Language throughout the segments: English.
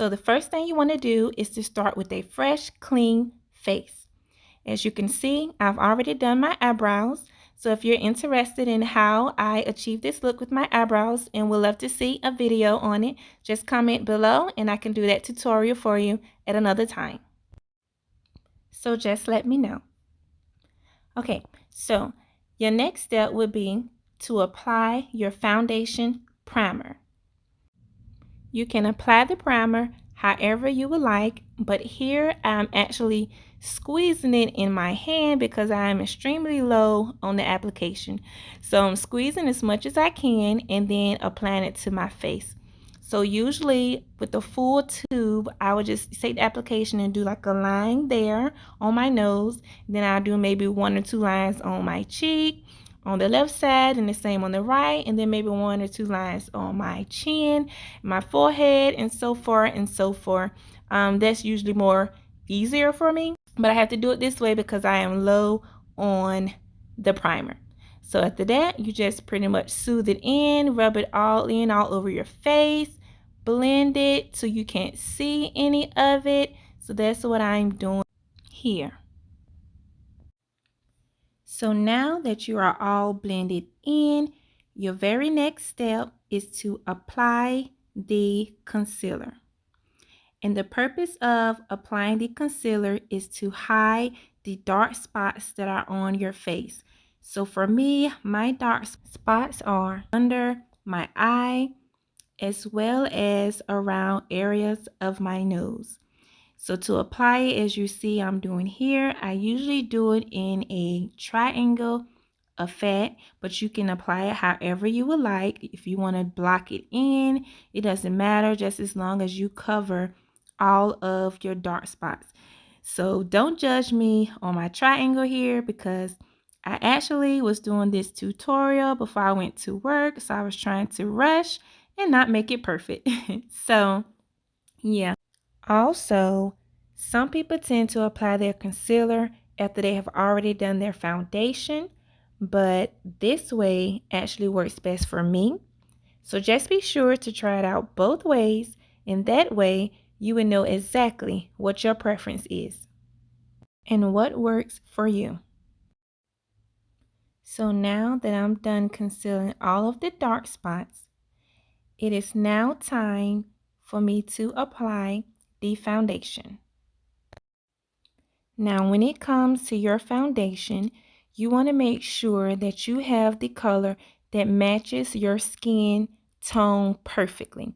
So the first thing you want to do is to start with a fresh, clean face. As you can see, I've already done my eyebrows. So if you're interested in how I achieve this look with my eyebrows and would love to see a video on it, just comment below and I can do that tutorial for you at another time. So just let me know. Okay, so your next step would be to apply your foundation primer. You can apply the primer however you would like, but here I'm actually squeezing it in my hand because I am extremely low on the application. So I'm squeezing as much as I can and then applying it to my face. So usually with the full tube, I would just take the application and do like a line there on my nose. Then I'll do maybe 1 or 2 lines on my cheek, on the left side, and the same on the right, and then maybe 1 or 2 lines on my chin, my forehead, and so forth and so forth. That's usually more easier for me, but I have to do it this way because I am low on the primer. So after that, you just pretty much soothe it in, rub it all in all over your face, blend it so you can't see any of it. So that's what I'm doing here. So now that you are all blended in, your very next step is to apply the concealer. And the purpose of applying the concealer is to hide the dark spots that are on your face. So for me, my dark spots are under my eye as well as around areas of my nose. So to apply it, as you see I'm doing here, I usually do it in a triangle effect, but you can apply it however you would like. If you want to block it in, it doesn't matter, just as long as you cover all of your dark spots. So don't judge me on my triangle here because I actually was doing this tutorial before I went to work, so I was trying to rush and not make it perfect. So yeah. Also, some people tend to apply their concealer after they have already done their foundation, but this way actually works best for me. So just be sure to try it out both ways, and that way you will know exactly what your preference is and what works for you. So now that I'm done concealing all of the dark spots, it is now time for me to apply the foundation. Now, when it comes to your foundation, you want to make sure that you have the color that matches your skin tone perfectly.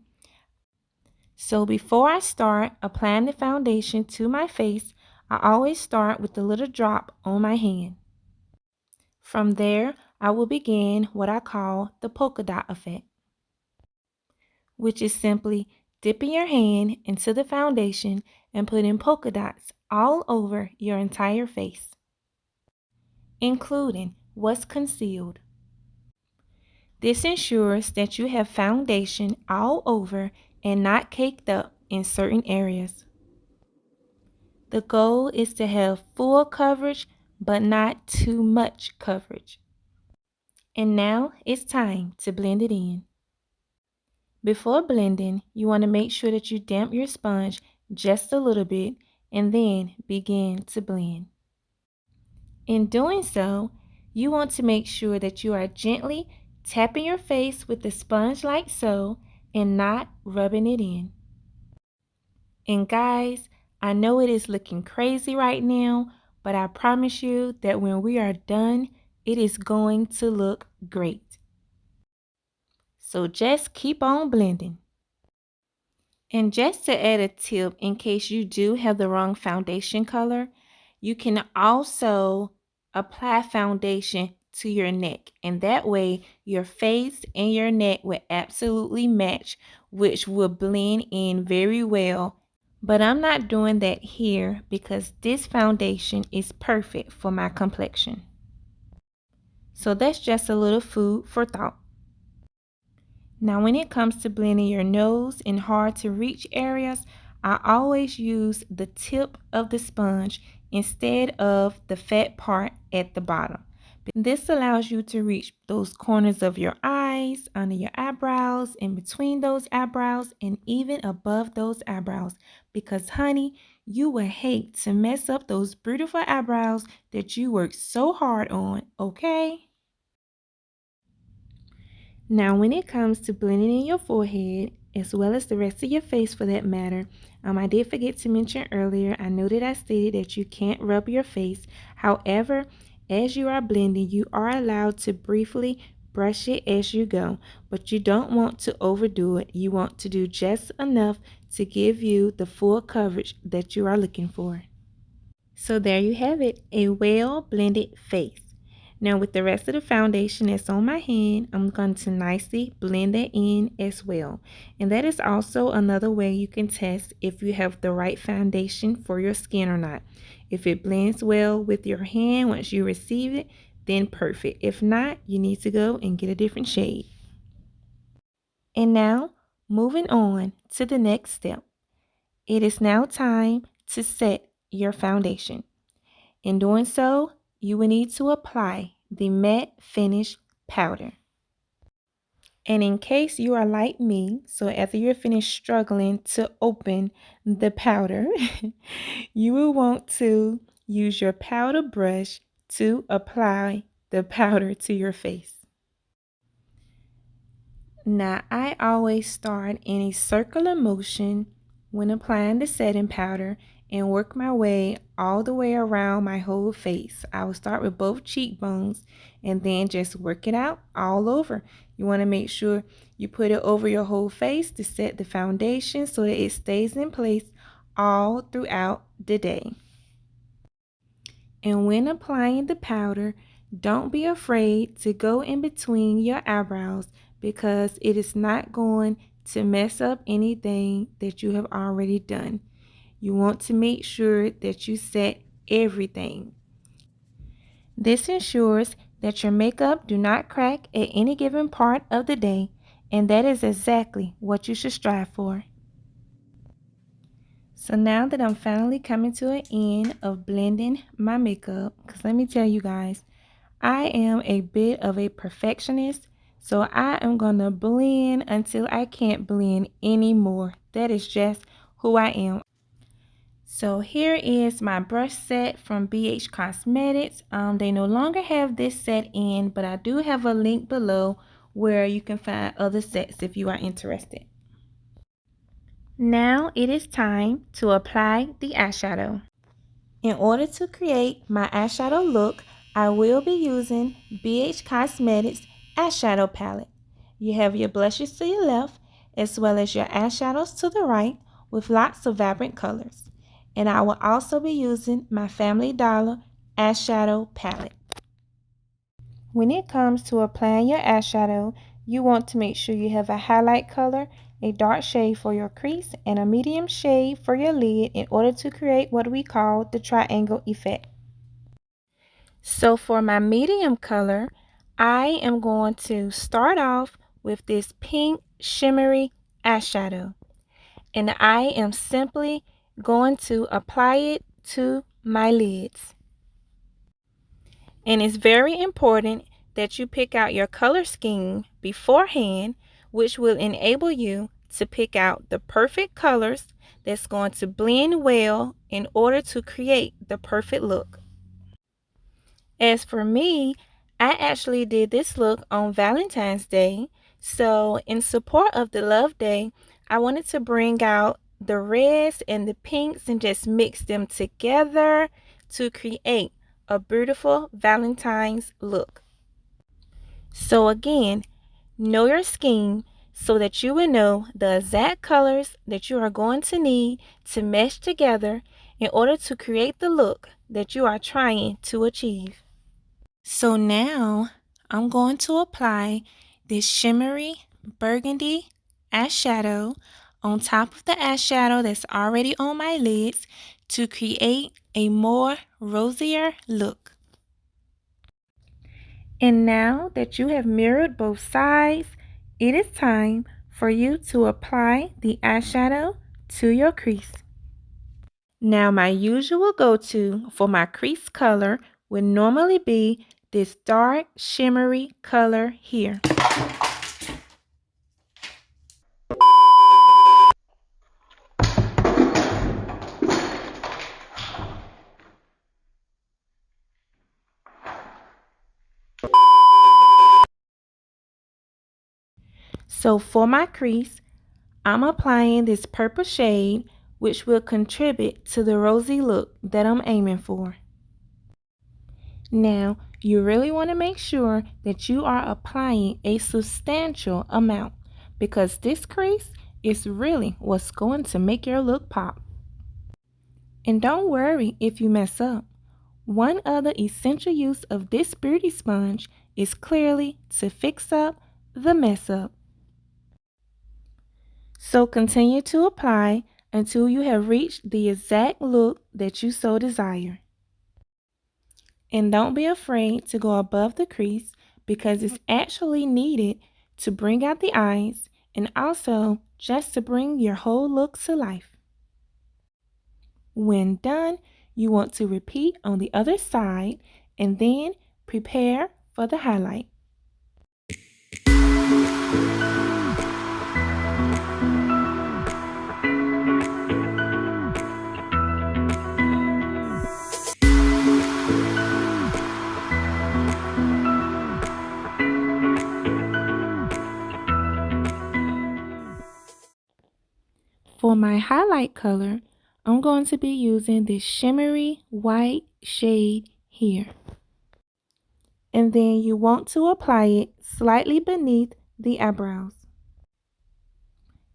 So before I start applying the foundation to my face, I always start with a little drop on my hand. From there, I will begin what I call the polka dot effect, which is simply dipping your hand into the foundation and putting polka dots all over your entire face, including what's concealed. This ensures that you have foundation all over and not caked up in certain areas. The goal is to have full coverage, but not too much coverage. And now it's time to blend it in. Before blending, you want to make sure that you damp your sponge just a little bit and then begin to blend. In doing so, you want to make sure that you are gently tapping your face with the sponge like so and not rubbing it in. And guys, I know it is looking crazy right now, but I promise you that when we are done, it is going to look great. So just keep on blending. And just to add a tip in case you do have the wrong foundation color, you can also apply foundation to your neck, and that way your face and your neck will absolutely match, which will blend in very well. But I'm not doing that here because this foundation is perfect for my complexion. So that's just a little food for thought. Now when it comes to blending your nose in hard to reach areas, I always use the tip of the sponge instead of the fat part at the bottom This allows you to reach those corners of your eyes, under your eyebrows, in between those eyebrows, and even above those eyebrows. Because, honey, you would hate to mess up those beautiful eyebrows that you worked so hard on, okay? Now, when it comes to blending in your forehead, as well as the rest of your face for that matter, I did forget to mention earlier, I know that I stated that you can't rub your face. However, as you are blending, you are allowed to briefly brush it as you go, but you don't want to overdo it. You want to do just enough to give you the full coverage that you are looking for. So there you have it, a well blended face. Now with the rest of the foundation that's on my hand, I'm going to nicely blend that in as well. And that is also another way you can test if you have the right foundation for your skin or not. If it blends well with your hand once you receive it, then perfect. If not, you need to go and get a different shade. And now, moving on to the next step. It is now time to set your foundation. In doing so, you will need to apply the matte finish powder. And in case you are like me, so after you're finished struggling to open the powder, you will want to use your powder brush to apply the powder to your face. Now, I always start in a circular motion when applying the setting powder and work my way all the way around my whole face. I will start with both cheekbones and then just work it out all over. You want to make sure you put it over your whole face to set the foundation so that it stays in place all throughout the day. And when applying the powder, don't be afraid to go in between your eyebrows because it is not going to mess up anything that you have already done. You want to make sure that you set everything. This ensures that your makeup do not crack at any given part of the day, and that is exactly what you should strive for. So now that I'm finally coming to an end of blending my makeup, because let me tell you guys, I am a bit of a perfectionist, so I am going to blend until I can't blend anymore. That is just who I am. So here is my brush set from BH Cosmetics. They no longer have this set in, but I do have a link below where you can find other sets if you are interested. Now it is time to apply the eyeshadow. In order to create my eyeshadow look, I will be using BH Cosmetics eyeshadow palette. You have your blushes to your left as well as your eyeshadows to the right with lots of vibrant colors. And I will also be using my Family Dollar eyeshadow palette. When it comes to applying your eyeshadow, you want to make sure you have a highlight color, a dark shade for your crease, and a medium shade for your lid in order to create what we call the triangle effect. So for my medium color, I am going to start off with this pink shimmery eyeshadow. And I am simply going to apply it to my lids. And it's very important that you pick out your color scheme beforehand, which will enable you to pick out the perfect colors that's going to blend well in order to create the perfect look. As for me, I actually did this look on Valentine's Day. So in support of the Love Day, I wanted to bring out the reds and the pinks and just mix them together to create a beautiful Valentine's look. So again, know your scheme so that you will know the exact colors that you are going to need to mesh together in order to create the look that you are trying to achieve. So now I'm going to apply this shimmery burgundy eyeshadow on top of the eyeshadow that's already on my lids to create a more rosier look. And now that you have mirrored both sides, it is time for you to apply the eyeshadow to your crease. Now my usual go-to for my crease color would normally be this dark shimmery color here. So for my crease, I'm applying this purple shade, which will contribute to the rosy look that I'm aiming for. Now, you really want to make sure that you are applying a substantial amount, because this crease is really what's going to make your look pop. And don't worry if you mess up. One other essential use of this beauty sponge is clearly to fix up the mess up. So continue to apply until you have reached the exact look that you so desire. And don't be afraid to go above the crease, because it's actually needed to bring out the eyes and also just to bring your whole look to life. When done, you want to repeat on the other side and then prepare for the highlight. For my highlight color, I'm going to be using this shimmery white shade here. And then you want to apply it slightly beneath the eyebrows.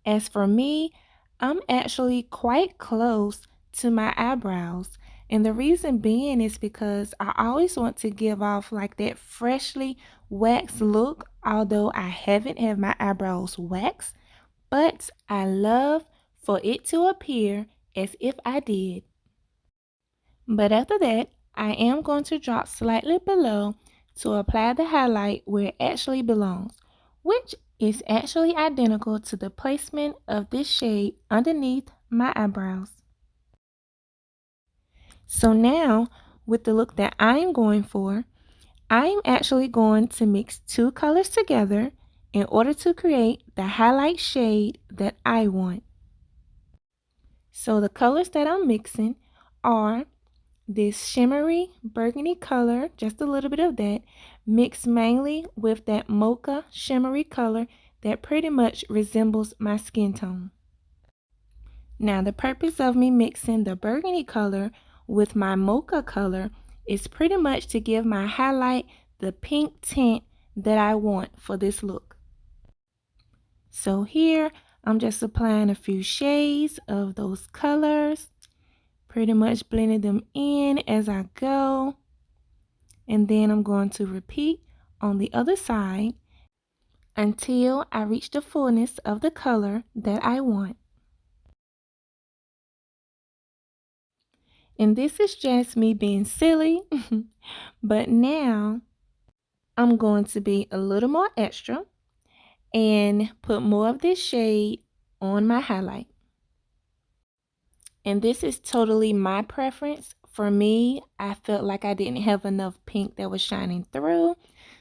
As for me, I'm actually quite close to my eyebrows. And the reason being is because I always want to give off like that freshly waxed look, although I haven't had my eyebrows waxed. But I love for it to appear as if I did. But after that, I am going to drop slightly below to apply the highlight where it actually belongs, which is actually identical to the placement of this shade underneath my eyebrows. So now, with the look that I'm going for, I'm actually going to mix two colors together in order to create the highlight shade that I want. So the colors that I'm mixing are this shimmery burgundy color, just a little bit of that, mixed mainly with that mocha shimmery color that pretty much resembles my skin tone. Now the purpose of me mixing the burgundy color with my mocha color is pretty much to give my highlight the pink tint that I want for this look. So here I'm just applying a few shades of those colors, pretty much blending them in as I go. And then I'm going to repeat on the other side until I reach the fullness of the color that I want. And this is just me being silly, but now I'm going to be a little more extra and put more of this shade on my highlight. And this is totally my preference. For me, I felt like I didn't have enough pink that was shining through.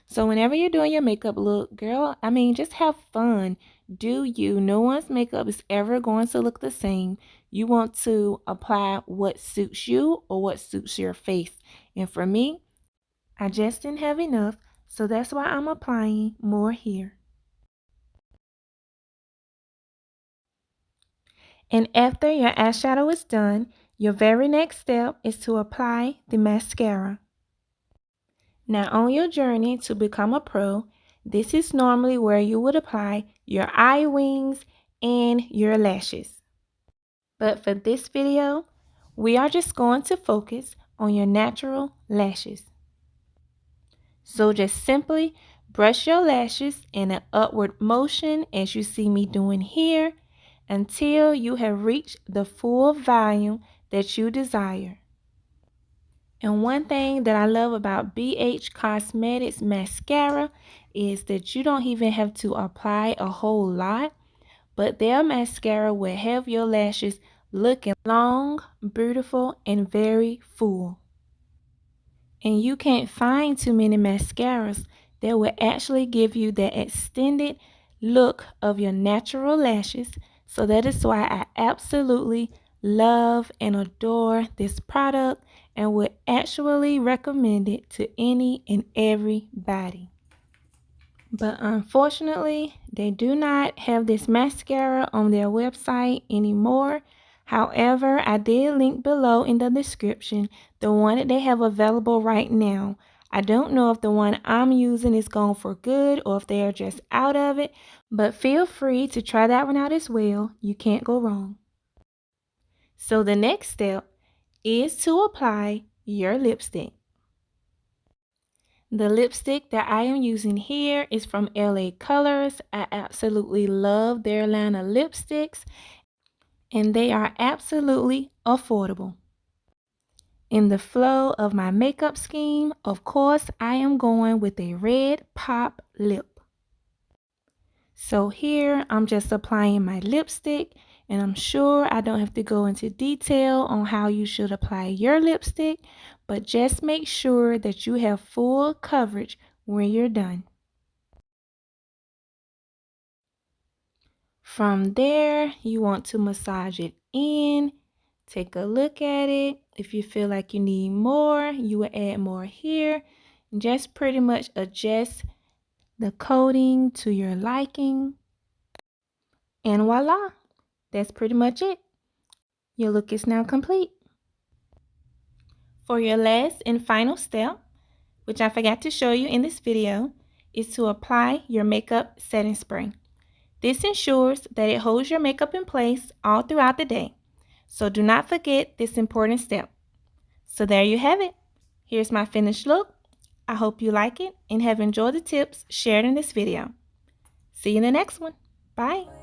So whenever you're doing your makeup look, girl, just have fun. Do you. No one's makeup is ever going to look the same. You want to apply what suits you or what suits your face. And for me, I just didn't have enough. So that's why I'm applying more here. And after your eyeshadow is done, your very next step is to apply the mascara. Now on your journey to become a pro, this is normally where you would apply your eye wings and your lashes. But for this video, we are just going to focus on your natural lashes. So just simply brush your lashes in an upward motion as you see me doing here, until you have reached the full volume that you desire. And one thing that I love about BH Cosmetics mascara is that you don't even have to apply a whole lot, but their mascara will have your lashes looking long, beautiful, and very full. And you can't find too many mascaras that will actually give you that extended look of your natural lashes. So that is why I absolutely love and adore this product and would actually recommend it to any and everybody. But unfortunately, they do not have this mascara on their website anymore. However, I did link below in the description the one that they have available right now. I don't know if the one I'm using is gone for good or if they are just out of it, but feel free to try that one out as well. You can't go wrong. So the next step is to apply your lipstick. The lipstick that I am using here is from LA Colors. I absolutely love their line of lipsticks, and they are absolutely affordable. In the flow of my makeup scheme, of course, I am going with a red pop lip. So here I'm just applying my lipstick, and I'm sure I don't have to go into detail on how you should apply your lipstick, but just make sure that you have full coverage when you're done. From there, you want to massage it in, take a look at it. If you feel like you need more, you will add more here. Just pretty much adjust the coating to your liking. And voila, that's pretty much it. Your look is now complete. For your last and final step, which I forgot to show you in this video, is to apply your makeup setting spray. This ensures that it holds your makeup in place all throughout the day. So do not forget this important step. So there you have it. Here's my finished look. I hope you like it and have enjoyed the tips shared in this video. See you in the next one. Bye.